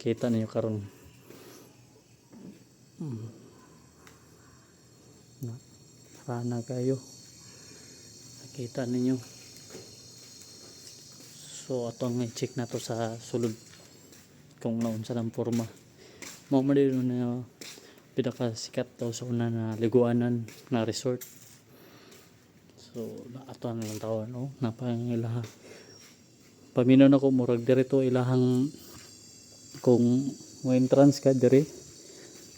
makita ninyo karon. Rana kayo. Nakita ninyo. So atong i-check na to sa sulod kung naunsa ng forma. Mao man din na pinakasikat daw sa una na liguanan na resort. So ato na lang tawon no, napangilaha. Paminaw na ko murag dirito ilahang kung mo entrance ka dire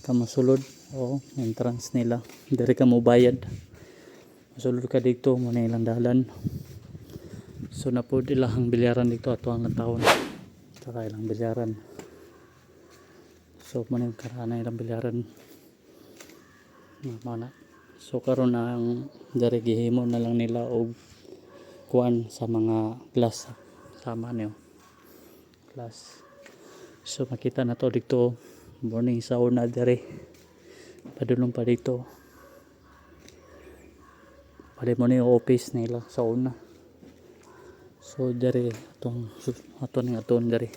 ka masulod o entrance nila dire ka mo bayad masulod ka dito mo na ilang dalan. So na po ilahang bilyaran dito ato ang taon saka ilang bilyaran. So man yung karana ilang bilyaran na. So karon ang dire gihimo na lang nila og kuan sa mga glass sama niyo glass. So makita na to dito morning sauna dire padulong pa dito pali mo na yung office nila sauna. So dire atong aton dire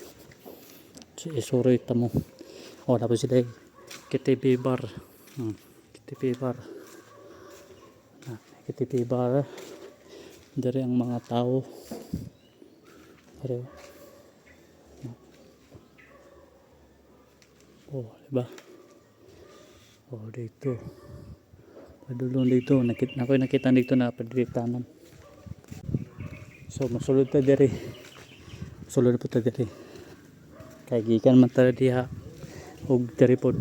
so isuroy ta mo tapos sila KTV bar KTV bar KTV bar dire ang mga tao dire. Diba? Dito. Padulong dito. Nakita dito na padilitanan. So, masulod ta diri. Masulod po ta diri. Kaya gikan man ta diha. Og diri po.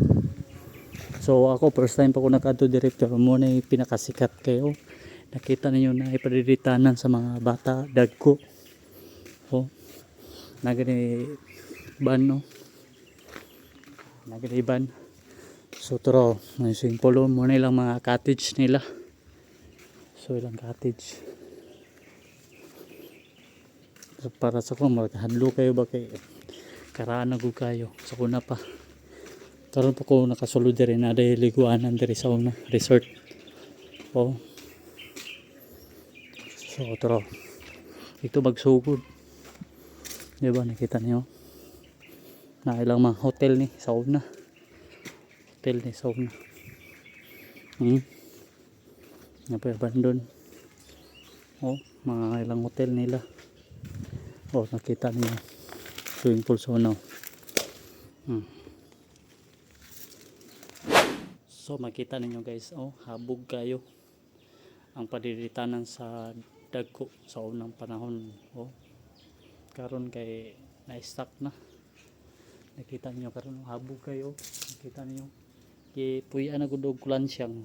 So, ako first time pa ko nakadto diri. Pero mo na pinakasikat kayo. Nakita ninyo na ipadilitanan sa mga bata. Dagko. Nagani ban no. Nagriban. So turo, may swimming pool mo na ilang mga cottage nila. So ilang cottage. So, para sa ko maghandlo kayo ba kay karaan na gud kayo. Sa kuna pa. Karon pa ko nakasulod diri na dai liguanan diri sa una resort. So turo. Ito magsugod. Diba nakita niyo? Na ilang mga hotel ni sauna. Hotel ni sauna. Napay abandon. Mga ilang hotel nila. Nakita niyo. Swimming pool sauna. So makita ninyo guys, habog kayo ang padilitanan sa dagko sa unang panahon. Karon kay na-stuck na. Nakita niyo karon habog kayo. Nakita niyo puyan na gud og kulansyang.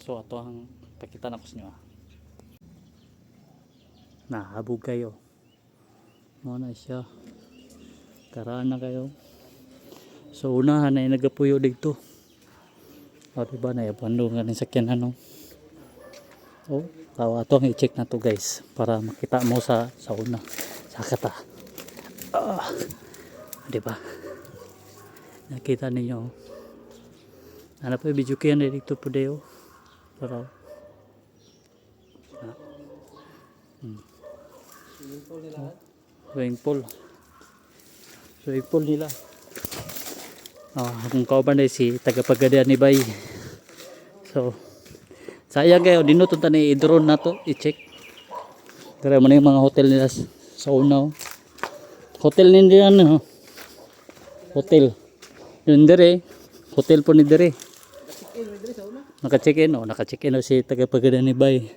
So ato ang pakita na ko sa inyo. Nahabog kayo. Mo na siya. Karaan na kayo. So unahan na nagapuyo dito. Diba na yapando nga ni sakyan ano. Ato ang i-check na to guys para makita mo sa una. Sakata. Diba? Nakita ninyo. Ano po yung video kaya na dito po deo. Para swimming pool nila. Kung kauban na si tagapagadian ni Bay. So sayang kayo dinutun ta ni drone na to i-check. Dara man yung mga hotel nila sa una. Hotel nila hotel yun dire. Hotel po ni dire. Naka-check-in si tagapagadian ni Bay.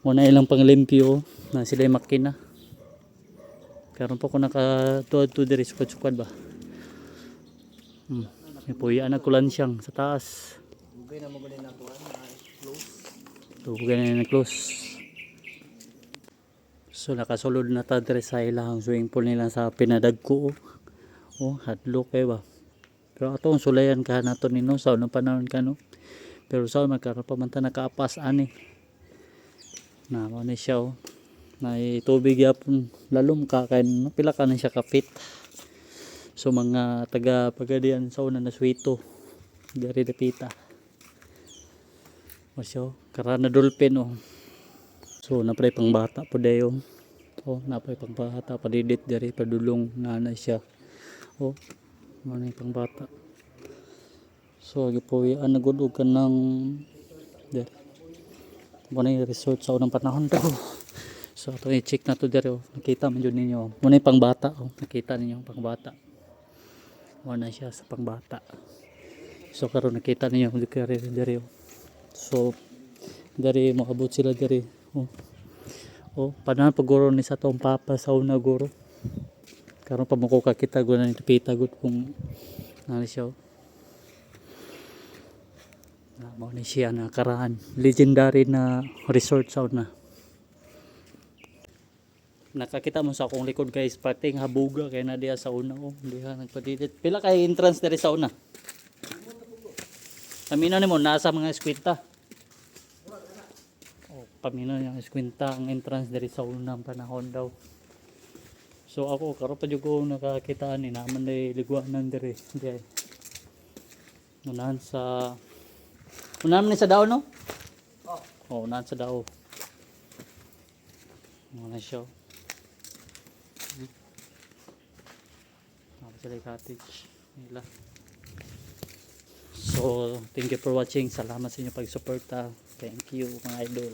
Muna ilang panglimpyo na sila yung makina. Karon pa ko nakatuad-tuad dire sukad-sukad ba. Puya na kulansyang sa taas. Dugay na magaling na tuan na close. Dugay na close. So nakasulod na ta dire sa ilang swimming pool nila sa pinadagko. Hadlok kayo ba. Pero atong sulayan ka nato nino sa unang panahon ka no. Pero sa magkaroon pa man ta nakaapas ani. Na mo ni siya na tubig yapon lalom ka kay pila ka na siya kapit. So mga taga pagadian sa una na suwito dari dapita. Masyo karana dolphin So napray pang bata po dayo. Oh, napay pangbata, padidit diri padulong nanay siya. Oh, mo na yung pangbata. So gipuwi-an na gud og kanang diri. Mo na yung resort sa unang panahon daw. So ato i-check na to diri oh. Nakita man jud ninyo. Mo na yung pangbata oh. Nakita ninyo ang pangbata. Mo na siya sa pangbata. So karon nakita ninyo diri oh. So dari moabot sila diri oh. Oh, panan paguro ni sa tong papa sa una guro. Karon pa mo ko kakita gud na nitipita gud kung nani siya oh. Na mo ni siya na karahan legendary na resort sa una. Nakakita mo sa akong likod guys, pating habuga kay na diya sa una oh, diha nagpadidit. Pila kay entrance diri sa una? Paminaw nimo nasa mga eskwenta. Oh, paminaw yung eskwenta ang entrance diri sa unang panahon daw. So ako karon pa jud ko nakakita ni naman day liguanan diri. Diay. Unahan sa unahan ni sa daw no? Oh, unahan sa daw. Ano siya? Sila cottage nila. So, thank you for watching. Salamat sa inyong pag-suporta. Thank you mga idol.